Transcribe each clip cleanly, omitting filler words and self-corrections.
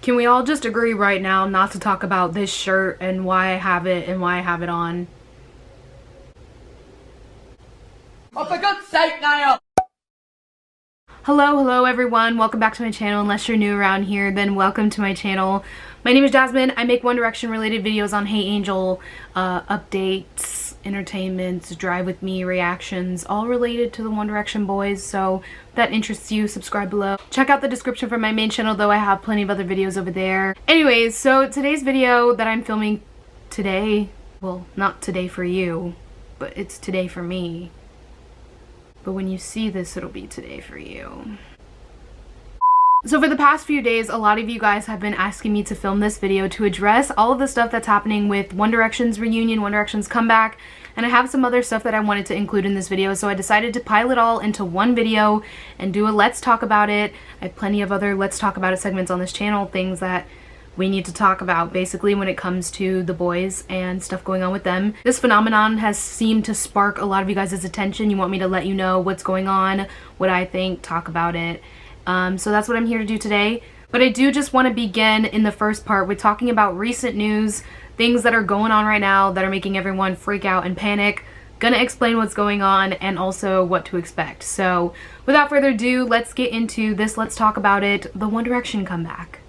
Can we all just agree right now not to talk about this shirt and why I have it and why I have it on? Oh, for God's sake, Niall! Hello everyone, welcome back to my channel. Unless you're new around here, then welcome to my channel. My name is Jasmine. I make One Direction related videos on Hey Angel, updates, entertainments, drive with me, reactions, all related to the One Direction boys. So if that interests you, subscribe below. Check out the description for my main channel, though I have plenty of other videos over there. Anyways, so today's video that I'm filming today, well, not today for you, but it's today for me. But when you see this, it'll be today for you. So for the past few days, a lot of you guys have been asking me to film this video to address all of the stuff that's happening with One Direction's reunion, One Direction's comeback, and I have some other stuff that I wanted to include in this video, so I decided to pile it all into one video and do a let's talk about it. I have plenty of other let's talk about it segments on this channel, things that we need to talk about basically when it comes to the boys and stuff going on with them. This phenomenon has seemed to spark a lot of you guys' attention. You want me to let you know what's going on, what I think, talk about it. So that's what I'm here to do today. But I do just want to begin in the first part with talking about recent news, things that are going on right now that are making everyone freak out and panic. Gonna explain what's going on and also what to expect. So without further ado, let's get into this. Let's talk about it. The One Direction comeback.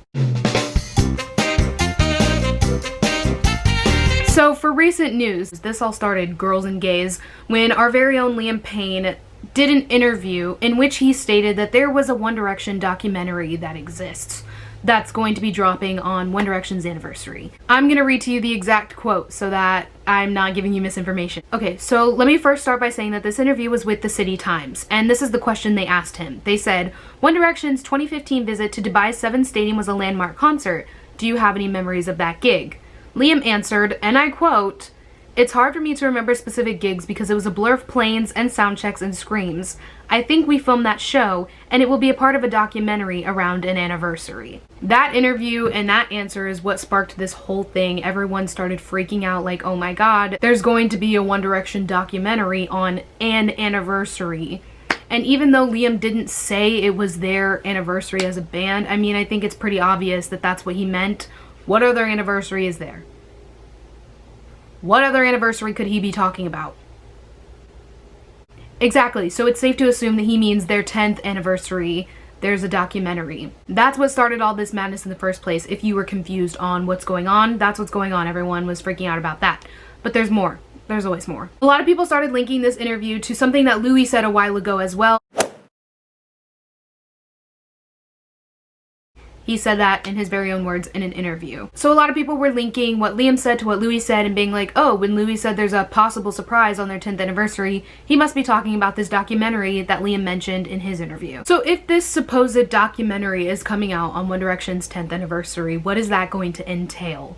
So for recent news, this all started, girls and gays, when our very own Liam Payne did an interview in which he stated that there was a One Direction documentary that exists that's going to be dropping on One Direction's anniversary. I'm gonna read to you the exact quote so that I'm not giving you misinformation. Okay, so let me first start by saying that this interview was with the City Times, and this is the question they asked him. They said, One Direction's 2015 visit to Dubai's Seven Stadium was a landmark concert. Do you have any memories of that gig? Liam answered, and I quote, "It's hard for me to remember specific gigs because it was a blur of planes and sound checks and screams. I think we filmed that show and it will be a part of a documentary around an anniversary." That interview and that answer is what sparked this whole thing. Everyone started freaking out like, oh my god, there's going to be a One Direction documentary on an anniversary. And even though Liam didn't say it was their anniversary as a band, I mean, I think it's pretty obvious that that's what he meant. What other anniversary is there? What other anniversary could he be talking about? Exactly, so it's safe to assume that he means their 10th anniversary. There's a documentary. That's what started all this madness in the first place. If you were confused on what's going on, that's what's going on. Everyone was freaking out about that. But there's more. There's always more. A lot of people started linking this interview to something that Louis said a while ago as well. He said that in his very own words in an interview. So a lot of people were linking what Liam said to what Louis said and being like, oh, when Louis said there's a possible surprise on their 10th anniversary, he must be talking about this documentary that Liam mentioned in his interview. So if this supposed documentary is coming out on One Direction's 10th anniversary, what is that going to entail?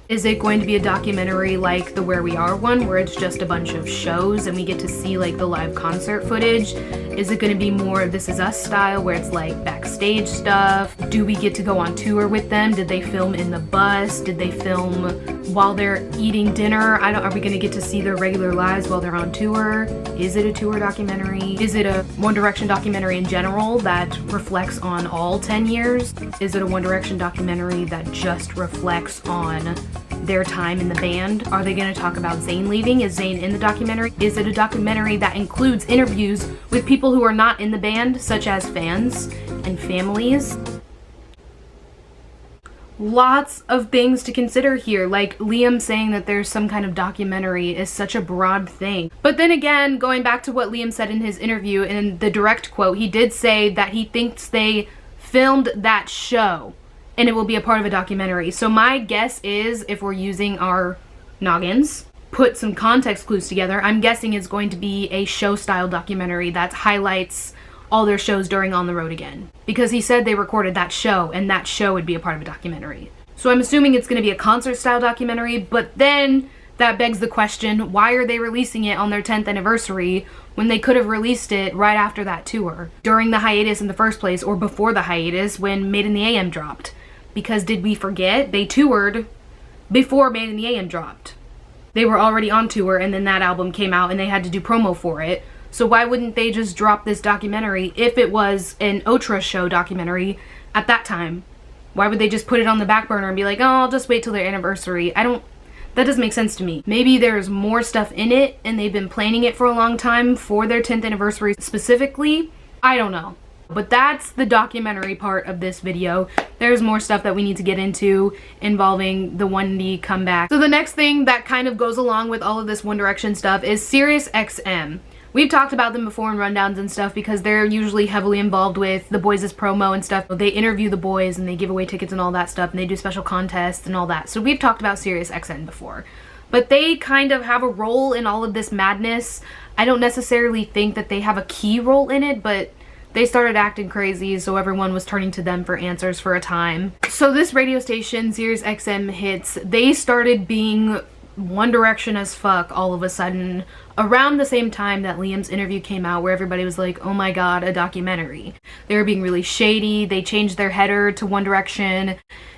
Is it going to be a documentary like the Where We Are one, where it's just a bunch of shows and we get to see like the live concert footage? Is it going to be more This Is Us style, where it's like backstage stuff? Do we get to go on tour with them? Did they film in the bus? Did they film while they're eating dinner? Are we going to get to see their regular lives while they're on tour? Is it a tour documentary? Is it a One Direction documentary in general that reflects on all 10 years? Is it a One Direction documentary that just reflects on their time in the band? Are they going to talk about Zayn leaving? Is Zayn in the documentary? Is it a documentary that includes interviews with people who are not in the band, such as fans and families? Lots of things to consider here. Like Liam saying that there's some kind of documentary is such a broad thing. But then again, going back to what Liam said in his interview, in the direct quote, he did say that he thinks they filmed that show and it will be a part of a documentary. So my guess is, if we're using our noggins, put some context clues together, I'm guessing it's going to be a show-style documentary that highlights all their shows during On the Road Again. Because he said they recorded that show, and that show would be a part of a documentary. So I'm assuming it's going to be a concert-style documentary, but then that begs the question, why are they releasing it on their 10th anniversary when they could have released it right after that tour? During the hiatus in the first place, or before the hiatus when Made in the AM dropped. Because did we forget? They toured before Made in the AM dropped. They were already on tour and then that album came out and they had to do promo for it. So why wouldn't they just drop this documentary if it was an Otra show documentary at that time? Why would they just put it on the back burner and be like, oh, I'll just wait till their anniversary? That doesn't make sense to me. Maybe there's more stuff in it and they've been planning it for a long time for their 10th anniversary specifically. I don't know. But that's the documentary part of this video. There's more stuff that we need to get into involving the 1D comeback. So the next thing that kind of goes along with all of this One Direction stuff is Sirius XM. We've talked about them before in rundowns and stuff because they're usually heavily involved with the boys' promo and stuff. They interview the boys and they give away tickets and all that stuff, and they do special contests and all that. So we've talked about Sirius XM before. But they kind of have a role in all of this madness. I don't necessarily think that they have a key role in it, but they started acting crazy, so everyone was turning to them for answers for a time. So this radio station, Sirius XM Hits, they started being One Direction as fuck all of a sudden around the same time that Liam's interview came out, where everybody was like, oh my god, a documentary. They were being really shady. They changed their header to One Direction,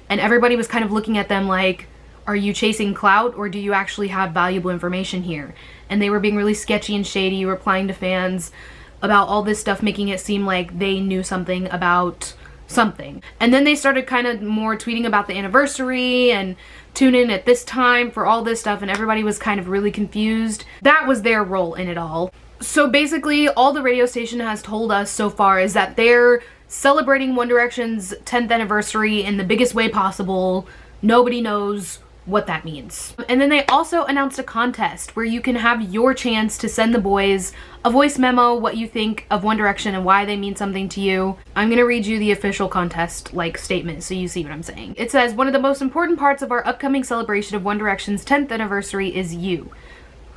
and everybody was kind of looking at them like, are you chasing clout or do you actually have valuable information here? And they were being really sketchy and shady, replying to fans about all this stuff, making it seem like they knew something about something. And then they started kind of more tweeting about the anniversary and tune in at this time for all this stuff, and everybody was kind of really confused. That was their role in it all. So basically all the radio station has told us so far is that they're celebrating One Direction's 10th anniversary in the biggest way possible. Nobody knows what that means. And then they also announced a contest where you can have your chance to send the boys a voice memo, what you think of One Direction and why they mean something to you. I'm gonna read you the official contest statement so you see what I'm saying. It says, one of the most important parts of our upcoming celebration of One Direction's 10th anniversary is you.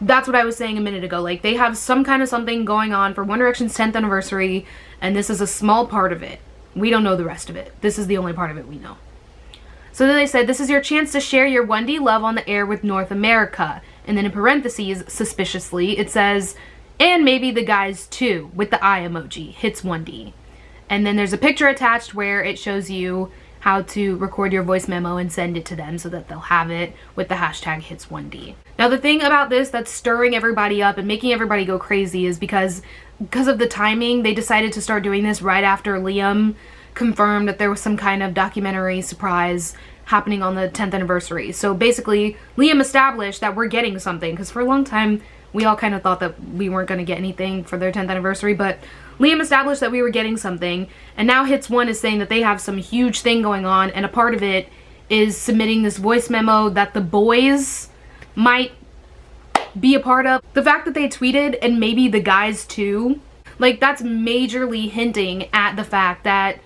That's what I was saying a minute ago. Like, they have some kind of something going on for One Direction's 10th anniversary, and this is a small part of it. We don't know the rest of it. This is the only part of it we know. So then they said, this is your chance to share your 1D love on the air with North America. And then in parentheses, suspiciously, it says, and maybe the guys too, with the eye emoji, hits 1D. And then there's a picture attached where it shows you how to record your voice memo and send it to them so that they'll have it with the hashtag hits 1D. Now the thing about this that's stirring everybody up and making everybody go crazy is because of the timing, they decided to start doing this right after Liam confirmed that there was some kind of documentary surprise happening on the 10th anniversary. So basically, Liam established that we're getting something, because for a long time, we all kind of thought that we weren't going to get anything for their 10th anniversary, but Liam established that we were getting something, and now Hits 1 is saying that they have some huge thing going on, and a part of it is submitting this voice memo that the boys might be a part of. The fact that they tweeted, and maybe the guys too, that's majorly hinting at the fact that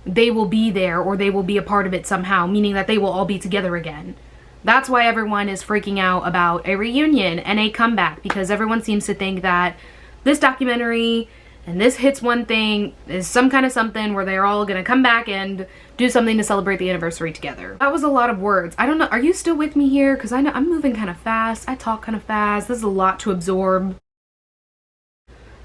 they will be there or they will be a part of it somehow, meaning that they will all be together again. That's why everyone is freaking out about a reunion and a comeback, because everyone seems to think that this documentary and this Hits 1 thing is some kind of something where they're all gonna come back and do something to celebrate the anniversary together. That was a lot of words. I don't know, are you still with me here? Because I know I'm moving kind of fast. I talk kind of fast. This is a lot to absorb.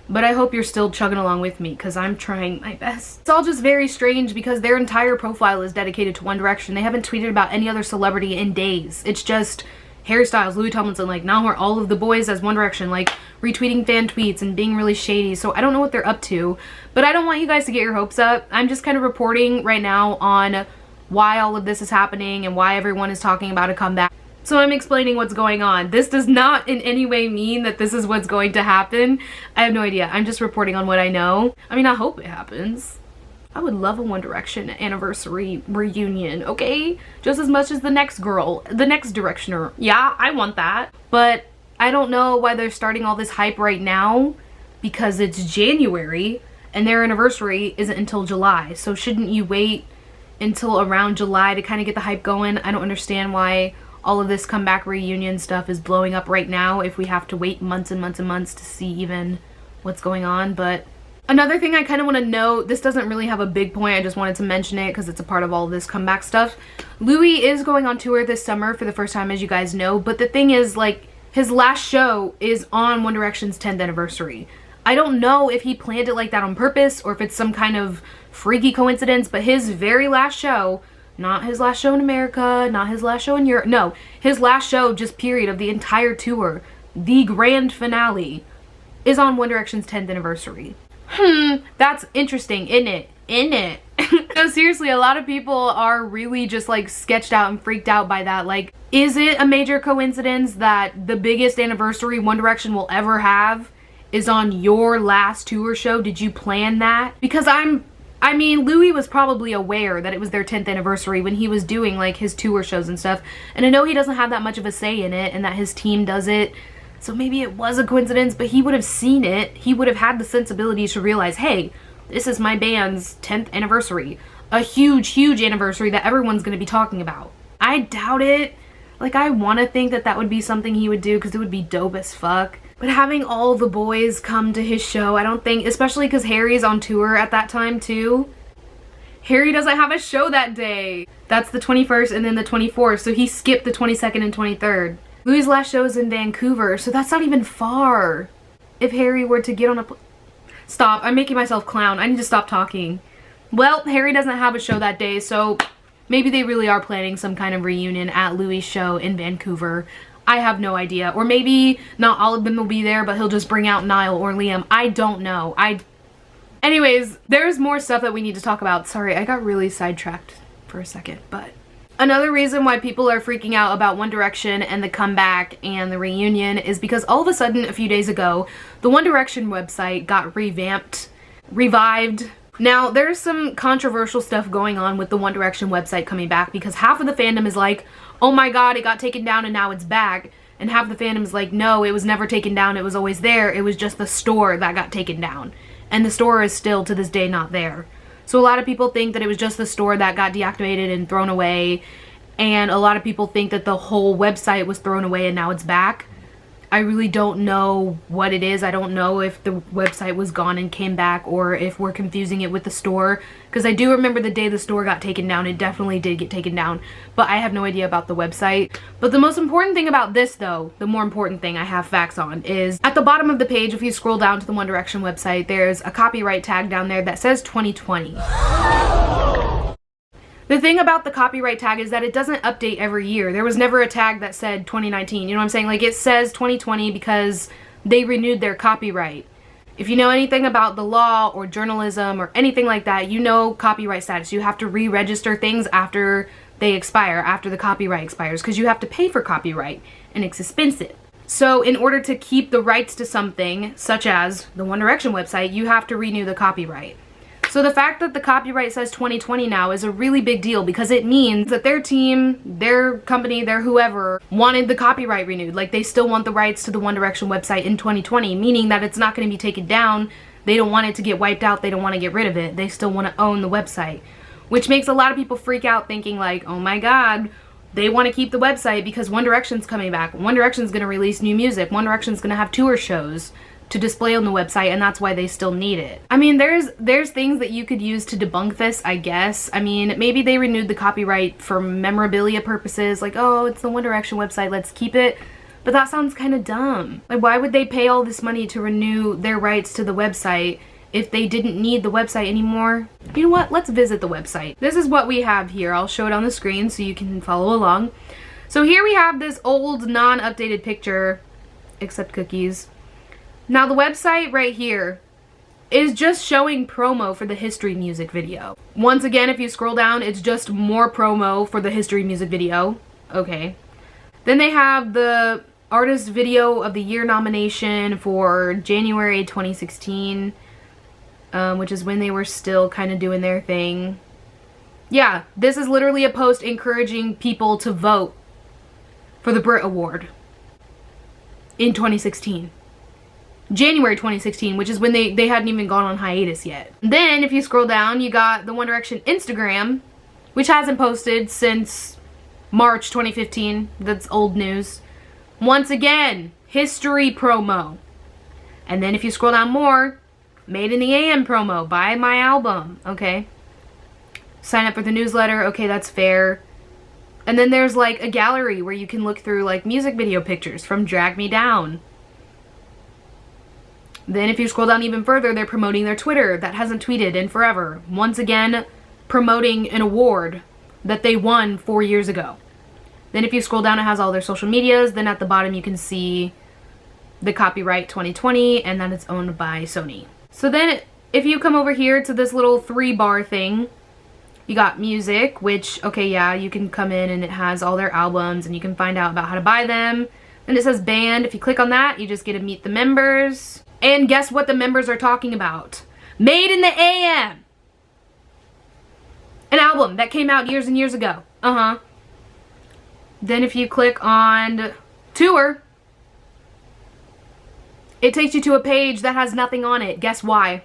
But I hope you're still chugging along with me, because I'm trying my best. It's all just very strange because their entire profile is dedicated to One Direction. They haven't tweeted about any other celebrity in days. It's just Harry Styles, Louis Tomlinson, now we're all of the boys as One Direction, retweeting fan tweets and being really shady. So I don't know what they're up to, but I don't want you guys to get your hopes up. I'm just kind of reporting right now on why all of this is happening and why everyone is talking about a comeback. So I'm explaining what's going on. This does not in any way mean that this is what's going to happen. I have no idea. I'm just reporting on what I know. I mean, I hope it happens. I would love a One Direction anniversary reunion, okay? Just as much as the next girl, the next Directioner. Yeah, I want that. But I don't know why they're starting all this hype right now, because it's January and their anniversary isn't until July. So shouldn't you wait until around July to kind of get the hype going? I don't understand why all of this comeback reunion stuff is blowing up right now if we have to wait months and months and months to see even what's going on. But another thing I kind of want to note, this doesn't really have a big point, I just wanted to mention it because it's a part of all of this comeback stuff. Louis is going on tour this summer for the first time, as you guys know, but the thing is, his last show is on One Direction's 10th anniversary. I don't know if he planned it like that on purpose or if it's some kind of freaky coincidence, but his very last show, not his last show in America, not his last show in Europe, no, his last show, just period, of the entire tour, the grand finale, is on One Direction's 10th anniversary. That's interesting, isn't it? in it. No, seriously, a lot of people are really just like sketched out and freaked out by that. Like, is it a major coincidence that the biggest anniversary One Direction will ever have is on your last tour show? Did you plan that? Because I mean, Louis was probably aware that it was their 10th anniversary when he was doing like his tour shows and stuff. And I know he doesn't have that much of a say in it and that his team does it. So maybe it was a coincidence, but he would have seen it. He would have had the sensibility to realize, hey, this is my band's 10th anniversary. A huge, huge anniversary that everyone's going to be talking about. I doubt it. Like, I want to think that that would be something he would do because it would be dope as fuck. But having all the boys come to his show, I don't think, especially because Harry's on tour at that time too. Harry doesn't have a show that day. That's the 21st and then the 24th, so he skipped the 22nd and 23rd. Louis' last show is in Vancouver, so that's not even far. If Harry were to get on a... Stop, I'm making myself clown. I need to stop talking. Well, Harry doesn't have a show that day, so maybe they really are planning some kind of reunion at Louis' show in Vancouver. I have no idea. Or maybe not all of them will be there, but he'll just bring out Niall or Liam. I don't know. Anyways, there's more stuff that we need to talk about. Sorry, I got really sidetracked for a second, but... Another reason why people are freaking out about One Direction and the comeback and the reunion is because all of a sudden, a few days ago, the One Direction website got revived. Now, there's some controversial stuff going on with the One Direction website coming back because half of the fandom is like, oh my god, it got taken down and now it's back. And half the fandom is like, no, it was never taken down, it was always there. It was just the store that got taken down. And the store is still, to this day, not there. So a lot of people think that it was just the store that got deactivated and thrown away. And a lot of people think that the whole website was thrown away and now it's back. I really don't know what it is. I don't know if the website was gone and came back or if we're confusing it with the store. Because I do remember the day the store got taken down. It definitely did get taken down. But I have no idea about the website. But the most important thing about this though, the more important thing I have facts on is at the bottom of the page, if you scroll down to the One Direction website, there's a copyright tag down there that says 2020. The thing about the copyright tag is that it doesn't update every year. There was never a tag that said 2019. You know what I'm saying? Like, it says 2020 because they renewed their copyright. If you know anything about the law or journalism or anything like that, you know copyright status. You have to re-register things after they expire, after the copyright expires, because you have to pay for copyright, and it's expensive. So in order to keep the rights to something, such as the One Direction website, you have to renew the copyright. So the fact that the copyright says 2020 now is a really big deal because it means that their team, their company, their whoever wanted the copyright renewed. Like, they still want the rights to the One Direction website in 2020, meaning that it's not going to be taken down. They don't want it to get wiped out. They don't want to get rid of it. They still want to own the website, which makes a lot of people freak out thinking like, oh my god, they want to keep the website because One Direction's coming back. One Direction's going to release new music. One Direction's going to have tour shows to display on the website, and that's why they still need it. I mean, there's things that you could use to debunk this, I guess. I mean, maybe they renewed the copyright for memorabilia purposes, like, oh, it's the One Direction website, let's keep it. But that sounds kind of dumb. Like, why would they pay all this money to renew their rights to the website if they didn't need the website anymore? You know what? Let's visit the website. This is what we have here. I'll show it on the screen so you can follow along. So here we have this old, non-updated picture, except cookies. Now the website right here is just showing promo for the History music video. Once again, if you scroll down, it's just more promo for the History music video. Okay. Then they have the Artist Video of the Year nomination for January 2016, which is when they were still kind of doing their thing. Yeah, this is literally a post encouraging people to vote for the Brit Award in 2016. January 2016, which is when they hadn't even gone on hiatus yet. Then, if you scroll down, you got the One Direction Instagram, which hasn't posted since March 2015. That's old news. Once again, History promo. And then if you scroll down more, Made in the AM promo, buy my album, okay? Sign up for the newsletter, okay, that's fair. And then there's like a gallery where you can look through like music video pictures from Drag Me Down. Then if you scroll down even further, they're promoting their Twitter that hasn't tweeted in forever. Once again, promoting an award that they won 4 years ago. Then if you scroll down, it has all their social medias. Then at the bottom, you can see the copyright 2020 and that it's owned by Sony. So then if you come over here to this little 3-bar thing, you got music, which, okay, yeah, you can come in and it has all their albums and you can find out about how to buy them. Then it says band. If you click on that, you just get to meet the members. And guess what the members are talking about? Made in the AM. An album that came out years and years ago. Then if you click on tour, it takes you to a page that has nothing on it. Guess why?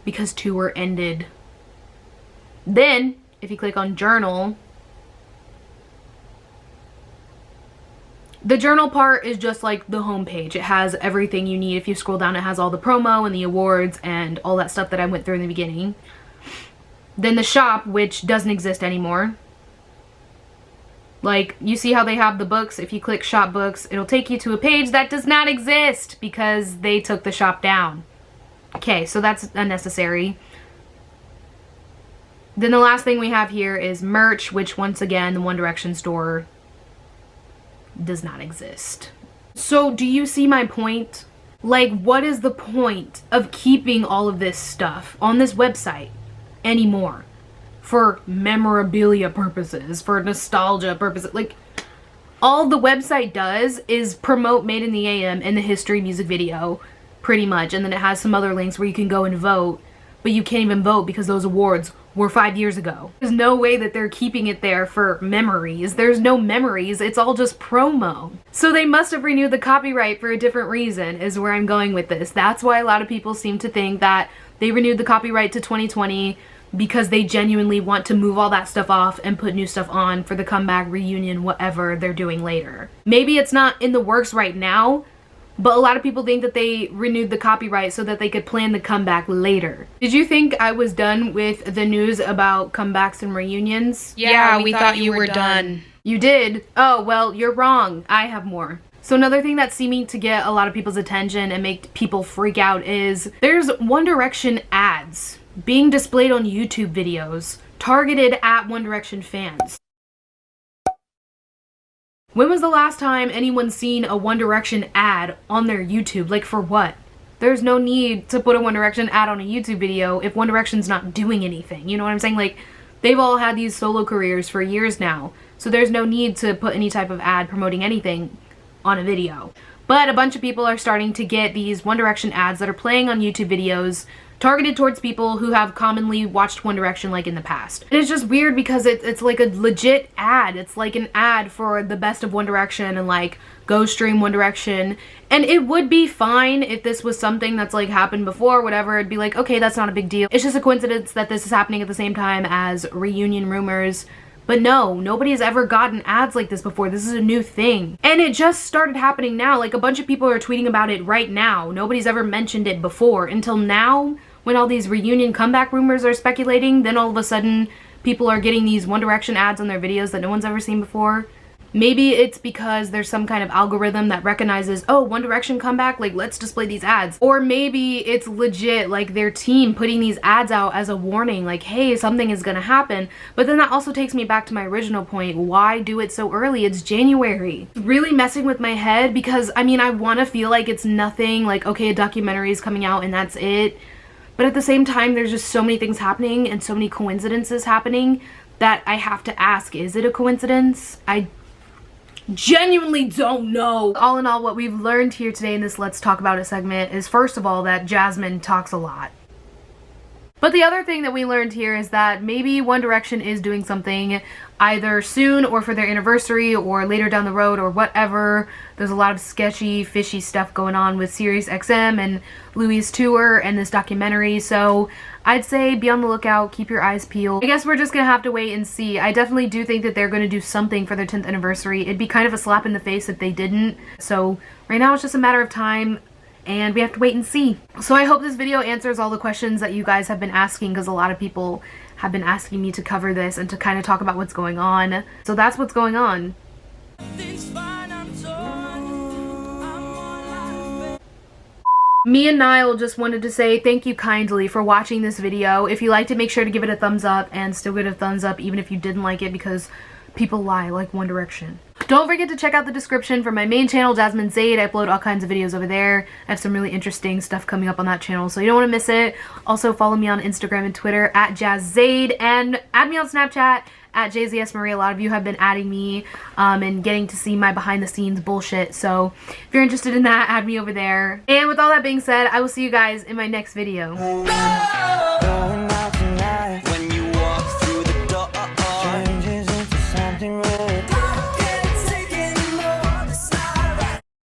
Because tour ended. Then, if you click on journal, the journal part is just like the homepage. It has everything you need. If you scroll down, it has all the promo and the awards and all that stuff that I went through in the beginning. Then the shop, which doesn't exist anymore. Like, you see how they have the books? If you click shop books, it'll take you to a page that does not exist because they took the shop down. Okay, so that's unnecessary. Then the last thing we have here is merch, which once again, the One Direction store does not exist. So do you see my point? Like, what is the point of keeping all of this stuff on this website anymore? For memorabilia purposes, for nostalgia purposes. Like, all the website does is promote Made in the AM and the history music video, pretty much. And then it has some other links where you can go and vote, but you can't even vote because those awards were 5 years ago. There's no way that they're keeping it there for memories. There's no memories. It's all just promo. So they must have renewed the copyright for a different reason, is where I'm going with this. That's why a lot of people seem to think that they renewed the copyright to 2020 because they genuinely want to move all that stuff off and put new stuff on for the comeback, reunion, whatever they're doing later. Maybe it's not in the works right now, but a lot of people think that they renewed the copyright so that they could plan the comeback later. Did you think I was done with the news about comebacks and reunions? Yeah, we thought you were done. You did? Oh, well, you're wrong. I have more. So another thing that's seeming to get a lot of people's attention and make people freak out is there's One Direction ads being displayed on YouTube videos targeted at One Direction fans. When was the last time anyone's seen a One Direction ad on their YouTube? Like, for what? There's no need to put a One Direction ad on a YouTube video if One Direction's not doing anything. You know what I'm saying? Like, they've all had these solo careers for years now, so there's no need to put any type of ad promoting anything on a video. But a bunch of people are starting to get these One Direction ads that are playing on YouTube videos targeted towards people who have commonly watched One Direction like in the past. And it's just weird because it's like a legit ad. It's like an ad for the best of One Direction and like go stream One Direction. And it would be fine if this was something that's like happened before, whatever. It'd be like, okay, that's not a big deal. It's just a coincidence that this is happening at the same time as reunion rumors. But no, nobody has ever gotten ads like this before. This is a new thing. And it just started happening now. Like, a bunch of people are tweeting about it right now. Nobody's ever mentioned it before. Until now, when all these reunion comeback rumors are speculating, then all of a sudden people are getting these One Direction ads on their videos that no one's ever seen before. Maybe it's because there's some kind of algorithm that recognizes, oh, One Direction comeback, like, let's display these ads. Or maybe it's legit, like, their team putting these ads out as a warning, like, hey, something is gonna happen. But then that also takes me back to my original point. Why do it so early? It's January. It's really messing with my head because, I mean, I want to feel like it's nothing, like, okay, a documentary is coming out and that's it. But at the same time, there's just so many things happening and so many coincidences happening that I have to ask, is it a coincidence? I genuinely don't know. All in all, what we've learned here today in this Let's Talk About It segment is, first of all, that Jasmine talks a lot. But the other thing that we learned here is that maybe One Direction is doing something either soon or for their anniversary or later down the road or whatever. There's a lot of sketchy, fishy stuff going on with Sirius XM and Louis' tour and this documentary, so I'd say be on the lookout, keep your eyes peeled. I guess we're just gonna have to wait and see. I definitely do think that they're gonna do something for their 10th anniversary. It'd be kind of a slap in the face if they didn't. So right now it's just a matter of time and we have to wait and see. So I hope this video answers all the questions that you guys have been asking, because a lot of people have been asking me to cover this and to kind of talk about what's going on. So that's what's going on. Me and Niall just wanted to say thank you kindly for watching this video. If you liked it, make sure to give it a thumbs up and still give it a thumbs up even if you didn't like it, because people lie like One Direction. Don't forget to check out the description for my main channel, Jasmine Zaid. I upload all kinds of videos over there. I have some really interesting stuff coming up on that channel, so you don't want to miss it. Also, follow me on Instagram and Twitter at jszmarie, and add me on Snapchat at jszmarie. A lot of you have been adding me and getting to see my behind the scenes bullshit, so if you're interested in that, add me over there. And with all that being said, I will see you guys in my next video.